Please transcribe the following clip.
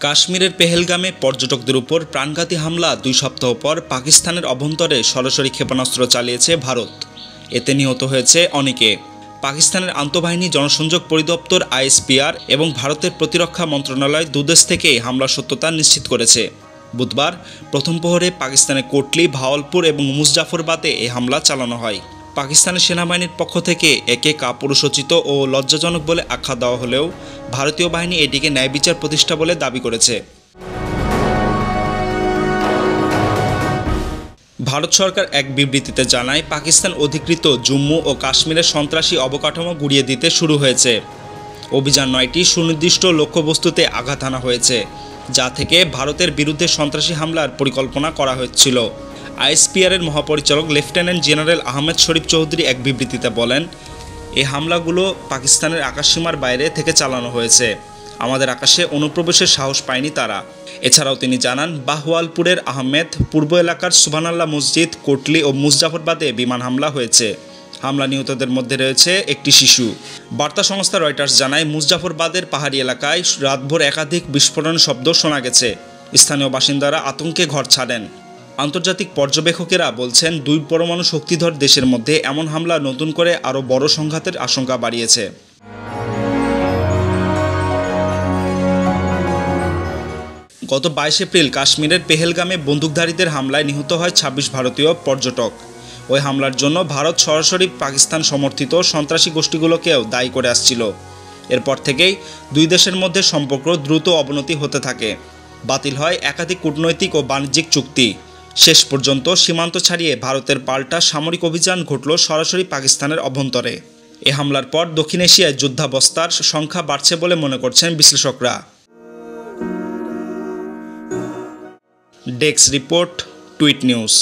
কাশ্মীরের পেহেলগামে পর্যটকদের উপর প্রাণঘাতী হামলা ২ সপ্তাহ পর পাকিস্তানের অভ্যন্তরে সরাসরি ক্ষেপণাস্ত্র চালিয়েছে ভারত। এতে নিহত হয়েছে অনেকে। পাকিস্তানের আন্তঃবাহিনী জনসংযোগ পরিদপ্তর আইএসপিআর এবং ভারতের প্রতিরক্ষা মন্ত্রণালয় দুদেশ থেকেই হামলার সত্যতা নিশ্চিত করেছে। বুধবার প্রথম প্রহরে পাকিস্তানের কোটলি, ভাওয়ালপুর এবং মুজফ্ফরবাদে এই হামলা চালানো হয়। পাকিস্তানের সেনাবাহিনীর পক্ষ থেকে একে কাপুরুষোচিত ও লজ্জাজনক বলে আখ্যা দেওয়া হলেও ভারতীয় বাহিনী এটিকে ন্যায় বিচার প্রতিষ্ঠা বলে দাবি করেছে। ভারত সরকার এক বিবৃতিতে জানায়, পাকিস্তান অধিকৃত জম্মু ও কাশ্মীরের সন্ত্রাসী অবকাঠামো গুঁড়িয়ে দিতে শুরু হয়েছে। অভিযান ৯টি সুনির্দিষ্ট লক্ষ্যবস্তুতে আঘাত হানা হয়েছে, যা থেকে ভারতের বিরুদ্ধে সন্ত্রাসী হামলার পরিকল্পনা করা হচ্ছিল। আইএসপিআরের মহাপরিচালক লেফটেন্যান্ট জেনারেল আহমেদ শরীফ চৌধুরী এক বিবৃতিতে বলেন, এই হামলাগুলো পাকিস্তানের আকাশসীমার বাইরে থেকে চালানো হয়েছে। আমাদের আকাশে অনুপ্রবেশের সাহস পায়নি তারা। এছাড়াও তিনি জানান, বাহওয়ালপুরের আহমেদ পূর্ব এলাকার সুবহানাল্লাহ মসজিদ, কোটলি ও মুজফ্ফরবাদে বিমান হামলা হয়েছে। হামলা নিহতদের মধ্যে রয়েছে একটি শিশু। বার্তা সংস্থা রয়টার্স জানায়, মুজফ্ফরবাদের পাহাড়ি এলাকায় রাতভর একাধিক বিস্ফোরণ শব্দ শোনা গেছে। স্থানীয় বাসিন্দারা আতঙ্কে ঘর ছাড়েন। আন্তর্জাতিক পর্যবেক্ষকেরা বলছেন, ২ পরমাণু শক্তিধর দেশের মধ্যে এমন হামলা নতুন করে আরও বড় সংঘাতের আশঙ্কা বাড়িয়েছে। গত ২২ এপ্রিল কাশ্মীরের পেহেলগামে বন্দুকধারীদের হামলায় নিহত হয় ২৬ ভারতীয় পর্যটক। ওই হামলার জন্য ভারত সরাসরি পাকিস্তান সমর্থিত সন্ত্রাসী গোষ্ঠীগুলোকেও দায়ী করে আসছিল। এরপর থেকেই দুই দেশের মধ্যে সম্পর্ক দ্রুত অবনতি হতে থাকে। বাতিল হয় একাধিক কূটনৈতিক ও বাণিজ্যিক চুক্তি। শেষ পর্যন্ত সীমান্ত ছাড়িয়ে ভারতের পাল্টা সামরিক অভিযান ঘটল সরাসরি পাকিস্তানের অভ্যন্তরে। এ হামলার পর দক্ষিণ এশিয়ায় যুদ্ধাবস্থার সংখ্যা বাড়ছে বলে মনে করছেন বিশ্লেষকরা। Desk report, tweet news.